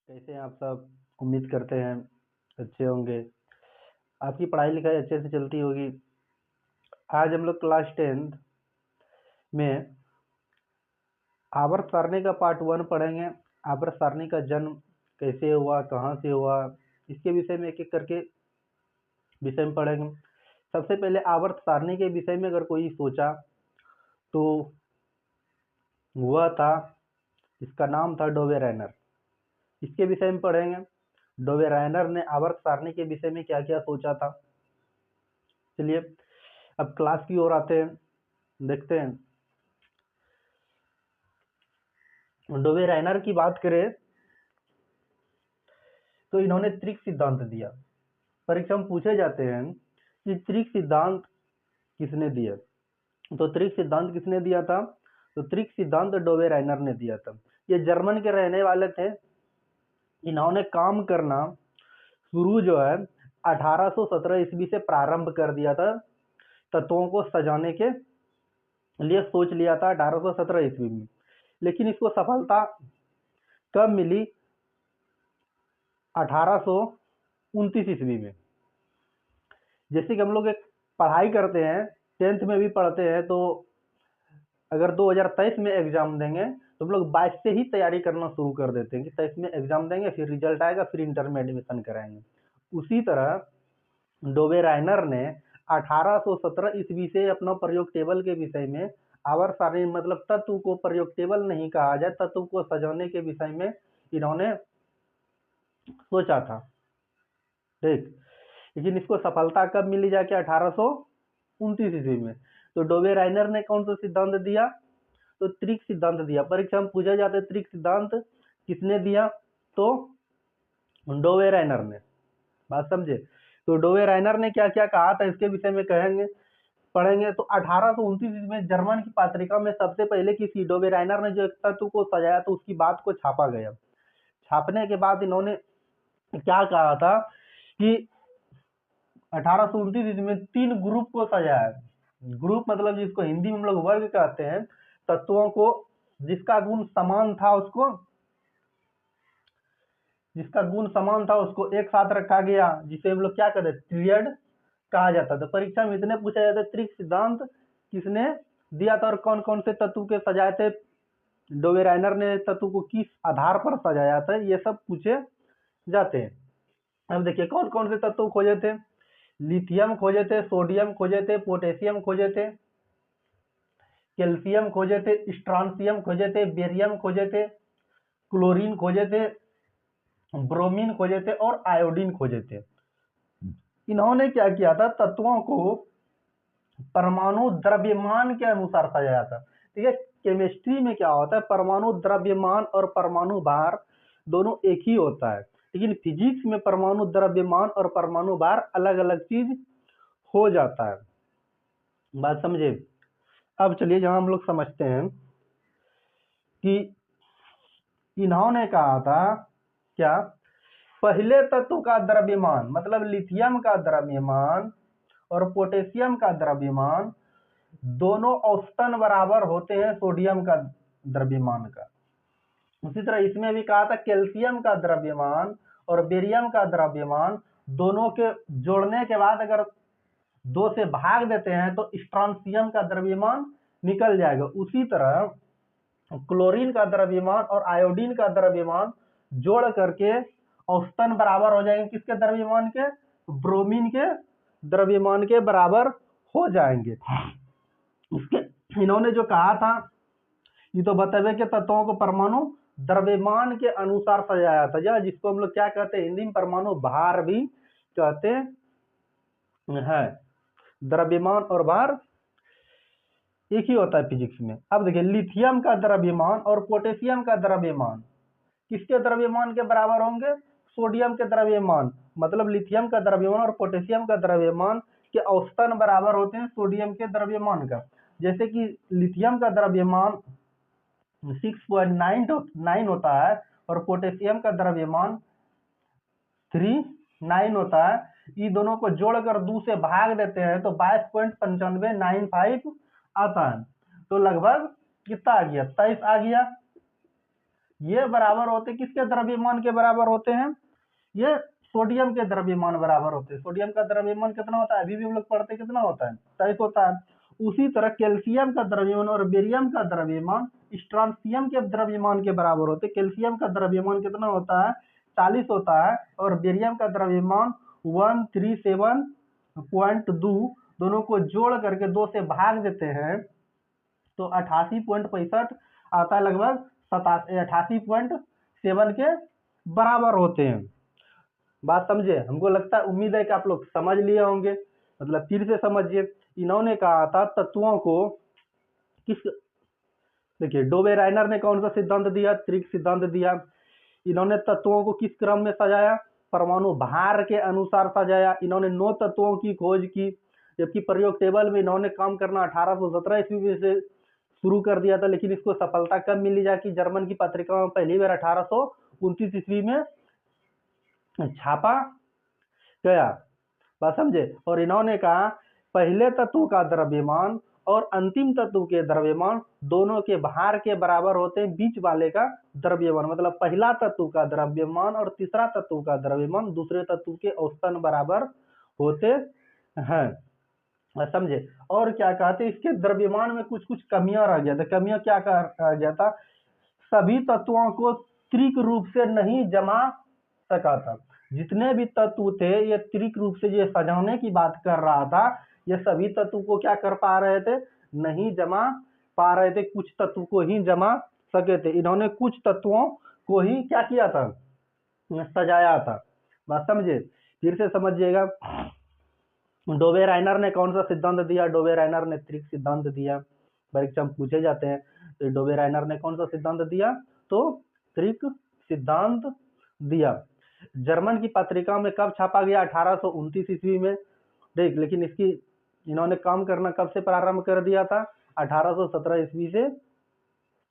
कैसे हैं आप सब। उम्मीद करते हैं अच्छे होंगे। आपकी पढ़ाई लिखाई अच्छे से चलती होगी। आज हम लोग क्लास 10th में आवर्त सारणी का पार्ट 1 पढ़ेंगे। आवर्त सारणी का जन्म कैसे हुआ, कहाँ से हुआ, इसके विषय में एक एक करके विषय में पढ़ेंगे। सबसे पहले आवर्त सारणी के विषय में अगर कोई सोचा तो हुआ था, इसका नाम था डोबेरेनर। इसके विषय में पढ़ेंगे। डोबेरेनर ने आवर्त सारणी के विषय में क्या क्या सोचा था। चलिए अब क्लास की ओर आते हैं, देखते हैं। डोबेरेनर की बात करें तो इन्होंने त्रिक सिद्धांत दिया। परीक्षा में पूछे जाते हैं कि त्रिक सिद्धांत किसने दिया, तो त्रिक सिद्धांत किसने दिया था, तो त्रिक सिद्धांत डोबेरेनर ने दिया था। ये जर्मन के रहने वाले थे। इन्होंने काम करना शुरू जो है 1817 ईस्वी से प्रारंभ कर दिया था। तत्वों को सजाने के लिए सोच लिया था 1817 ईस्वी में, लेकिन इसको सफलता कब मिली, 1829 ईस्वी में। जैसे कि हम लोग एक पढ़ाई करते हैं, 10th में भी पढ़ते हैं, तो अगर 2023 में एग्जाम देंगे तो हम लोग 22 से ही तैयारी करना शुरू कर देते हैं कि 23 में एग्जाम देंगे, फिर रिजल्ट आएगा, फिर इंटर में एडमिशन कराएंगे। उसी तरह डोबेरेनर ने 1817 ईस्वी से अपना प्रयोग टेबल के विषय में आवर्त सारणी मतलब तत्व को प्रयोग टेबल नहीं कहा जाए, तत्व को सजाने के विषय में इन्होंने सोचा था। ठीक, लेकिन इसको सफलता कब मिली जाके 1829 ईस्वी में। तो डोबेरेनर ने कौन सा सिद्धांत दिया, तो त्रिक सिद्धांत दिया। परीक्षा में पूछा जाता है त्रिक सिद्धांत किसने दिया, तो डोबेरेनर ने। बात समझे। तो डोबेरेनर ने क्या क्या कहा था इसके विषय में कहेंगे, पढ़ेंगे। तो 1829 में जर्मन की पत्रिका में सबसे पहले किसी डोबेरेनर ने जो एक तत्व को सजाया तो उसकी बात को छापा गया। छापने के बाद इन्होंने क्या कहा था कि 1829 में 3 ग्रुप को सजाया। ग्रुप मतलब जिसको हिंदी में हम लोग वर्ग कहते हैं, तत्वों को जिसका गुण समान था उसको एक साथ रखा गया, जिसे हम लोग क्या कहते हैं, ट्रियड कहा जाता था। परीक्षा में इतने पूछा जाता है त्रिक सिद्धांत किसने दिया था और कौन कौन से तत्व के सजाए थे, डोबेरेनर ने तत्व को किस आधार पर सजाया था, ये सब पूछे जाते हैं। अब देखिए कौन कौन से तत्व खोजे थे। लिथियम खोजे थे, सोडियम खोजे थे, पोटेशियम खोजे थे, कैल्शियम खोजे थे, स्ट्रॉन्शियम खोजे थे, बेरियम खोजे थे, क्लोरीन खोजे थे, ब्रोमीन खोजे थे और आयोडीन खोजे थे। इन्होंने क्या किया था, तत्वों को परमाणु द्रव्यमान के अनुसार सजाया था। ठीक है, केमिस्ट्री में क्या होता है, परमाणु द्रव्यमान और परमाणु भार दोनों एक ही होता है, लेकिन फिजिक्स में परमाणु द्रव्यमान और परमाणु भार अलग अलग चीज हो जाता है। बात समझे। अब चलिए जहां हम लोग समझते हैं कि इन्होंने कहा था क्या, पहले तत्व का द्रव्यमान मतलब लिथियम का द्रव्यमान और पोटेशियम का द्रव्यमान दोनों औसतन बराबर होते हैं सोडियम का द्रव्यमान का। उसी तरह इसमें भी कहा था कैल्शियम का द्रव्यमान और बेरियम का द्रव्यमान दोनों के जोड़ने के बाद अगर 2 से भाग देते हैं तो स्ट्रॉन्शियम का द्रव्यमान निकल जाएगा। उसी तरह क्लोरीन का द्रव्यमान और आयोडीन का द्रव्यमान जोड़ करके औसतन बराबर हो जाएंगे किसके द्रव्यमान के, ब्रोमीन के द्रव्यमान के बराबर हो जाएंगे। इसके इन्होंने जो कहा था, ये तो बतावे के तत्वों को परमाणु द्रव्यमान के अनुसार सजाया था, या जिसको हम लोग क्या कहते हैं हिंदी में परमाणु भार भी कहते हैं। द्रव्यमान और भार एक ही होता है फिजिक्स में। अब देखिए लिथियम का द्रव्यमान और पोटेशियम का द्रव्यमान किसके द्रव्यमान के बराबर होंगे, सोडियम के द्रव्यमान। मतलब लिथियम का द्रव्यमान और पोटेशियम का द्रव्यमान के औसतन बराबर होते हैं सोडियम के द्रव्यमान का। जैसे कि लिथियम का द्रव्यमान 6.9 होता है और पोटेशियम का द्रव्यमान 3.9 होता है। ये दोनों को जोड़कर 2 से भाग देते हैं तो 22.9595 आता है। तो लगभग कितना आ गया, 23 आ गया। ये बराबर होते किसके द्रव्यमान के बराबर होते हैं, ये सोडियम के द्रव्यमान बराबर होते हैं। सोडियम का द्रव्यमान कितना होता है, अभी भी हम लोग पढ़ते कितना होता है, 23 होता है। उसी तरह कैल्शियम का द्रव्यमान और बेरियम का द्रव्यमान स्ट्रांसियम के द्रव्यमान के बराबर होते। कैल्शियम का द्रव्यमान कितना होता है, 40 होता है, और बेरियम का द्रव्यमान 137.2, दोनों को जोड़ करके 2 से भाग देते हैं तो 88.65 आता है, लगभग 88.7 के बराबर होते हैं। बात समझे, हमको लगता है, उम्मीद है कि आप लोग समझ लिए होंगे। मतलब फिर से समझिए, इन्होंने कहा था तत्वों को किस, देखिए डोबेराइनर ने कौन सा सिद्धांत दिया, त्रिक सिद्धांत दिया। इन्होंने तत्वों को किस क्रम में सजाया, परमाणु भार के अनुसार सजाया। इन्होंने 9 तत्वों की खोज की, जबकि प्रयोग टेबल में इन्होंने काम करना 1817 ईस्वी से शुरू कर दिया था, लेकिन इसको सफलता कब मिली, जाकि जर्मन की पत्रिका में पहली बार 1829 ईस्वी में छापा गया। बात समझे। और इन्होंने कहा पहले तत्व का द्रव्यमान और अंतिम तत्व के द्रव्यमान दोनों के भार के बराबर होते हैं, बीच वाले का द्रव्यमान, मतलब पहला तत्व का द्रव्यमान और तीसरा तत्व का द्रव्यमान दूसरे तत्व के औसतन बराबर होते हैं। समझे। और क्या कहते, इसके द्रव्यमान में कुछ कुछ कमियां रह गया था। कमियां क्या रह गया था, सभी तत्वों को त्रिक रूप से नहीं जमा सका था। जितने भी तत्व थे ये त्रिक रूप से ये सजाने की बात कर रहा था, ये सभी तत्व को क्या कर पा रहे थे, नहीं जमा पा रहे थे, कुछ तत्व को ही जमा सके थे। इन्होंने कुछ तत्वों को ही क्या किया था, सजाया था। बात समझे, फिर से समझिएगा। डोबेराइनर ने कौन सा सिद्धांत दिया, डोबेराइनर ने त्रिक सिद्धांत दिया। परीक्षा में पूछे जाते हैं, तो डोबेराइनर ने कौन सा सिद्धांत दिया, तो त्रिक सिद्धांत दिया। जर्मन की पत्रिका में कब छापा गया, 1829 ईस्वी में। देख, लेकिन इसकी इन्होंने काम करना कब से प्रारंभ कर दिया था, 1817 ईस्वी से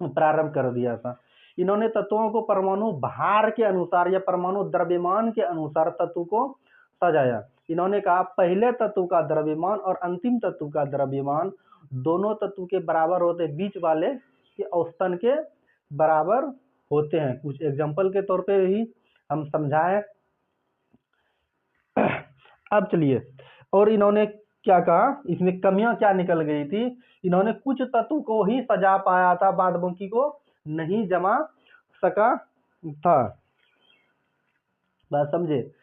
प्रारंभ कर दिया था। इन्होंने तत्वों को परमाणु भार के अनुसार या परमाणु द्रव्यमान के अनुसार तत्व को सजाया। इन्होंने कहा पहले तत्व का द्रव्यमान और अंतिम तत्व का द्रव्यमान दोनों तत्व के बराबर होते, बीच वाले के औसतन के बराबर होते हैं। कुछ एग्जांपल के तौर पे ही हम समझाएं। अब चलिए, और इन्होंने क्या कहा, इसमें कमियां क्या निकल गई थी, इन्होंने कुछ तत्व को ही सजा पाया था, बाद बाकी को नहीं जमा सका था। बात समझे।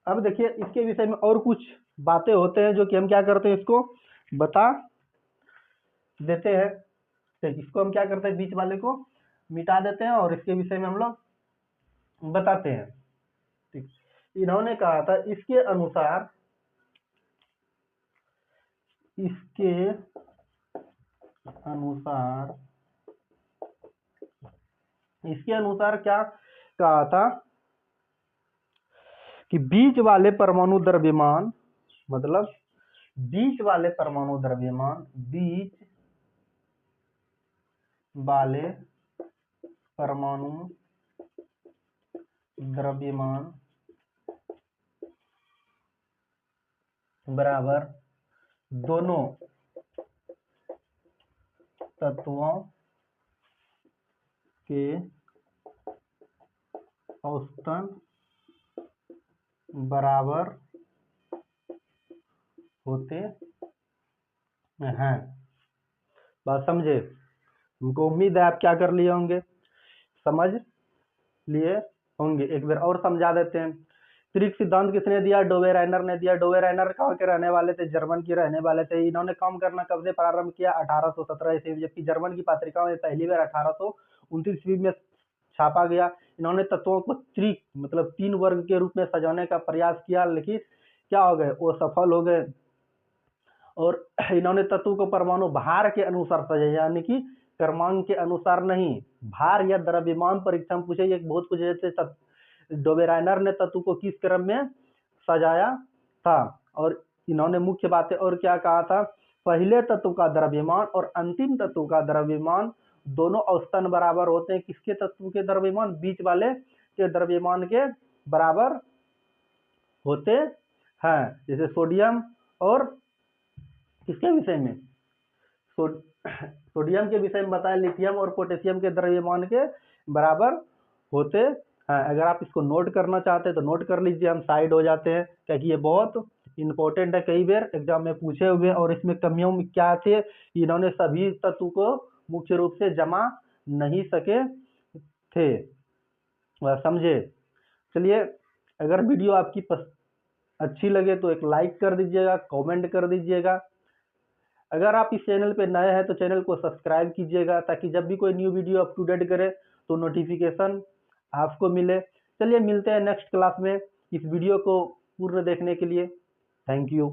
अब देखिए, इसके विषय में और कुछ बातें होते हैं जो कि हम क्या करते हैं, इसको बता देते हैं। तो इसको हम क्या करते हैं, बीच वाले को मिटा देते हैं और इसके विषय में हम लोग बताते हैं। ठीक, इन्होंने कहा था इसके अनुसार क्या कहा था कि बीच वाले परमाणु द्रव्यमान, मतलब बीच वाले परमाणु द्रव्यमान, बीच वाले परमाणु द्रव्यमान बराबर दोनों तत्वों के औसतन बराबर होते हैं। बात समझे। उनको उम्मीद है आप क्या कर लिए होंगे, समझ लिए होंगे। एक बार और समझा देते हैं। त्रिक सिद्धांत किसने दिया, डोबेराइनर ने दिया। डोबेराइनर कहाँ के रहने वाले थे, जर्मन के रहने वाले थे। इन्होंने काम करना कब से प्रारंभ किया, 1817 ईस्वी, जबकि जर्मन की पत्रिका में पहली बार 1829 ईस्वी में छापा गया। इन्होंने तत्वों को त्रिक मतलब 3 वर्ग के रूप में सजाने का प्रयास किया, लेकिन क्या हो गए, वो सफल हो गए। और इन्होंने तत्व को परमाणु भार के अनुसार सजाया, यानी कि क्रमांक के अनुसार नहीं, भार या द्रव्यमान। परीक्षा में पूछे बहुत कुछ जैसे डोबेराइनर ने तत्व को किस क्रम में सजाया था। और इन्होंने मुख्य बातें और क्या कहा था, पहले तत्व का द्रव्यमान और अंतिम तत्व का द्रव्यमान दोनों औसतन बराबर होते हैं। किसके तत्व के द्रव्यमान, बीच वाले के द्रव्यमान के बराबर होते हैं। जैसे सोडियम और किसके विषय में, सोडियम के विषय में बताया, लिथियम और पोटेशियम के द्रव्यमान के बराबर होते हैं। अगर आप इसको नोट करना चाहते हैं तो नोट कर लीजिए, हम साइड हो जाते हैं, क्योंकि ये बहुत इंपॉर्टेंट है, कई बार एग्जाम में पूछे हुए। और इसमें कमियों में क्या थे, इन्होंने सभी तत्व को मुख्य रूप से जमा नहीं सके थे, समझे। चलिए, अगर वीडियो आपकी अच्छी लगे तो एक लाइक कर दीजिएगा, कमेंट कर दीजिएगा। अगर आप इस चैनल पे नए हैं तो चैनल को सब्सक्राइब कीजिएगा, ताकि जब भी कोई new video up to date करे तो नोटिफिकेशन आपको मिले। चलिए, मिलते हैं नेक्स्ट क्लास में। इस वीडियो को पूर्ण देखने के लिए थैंक यू।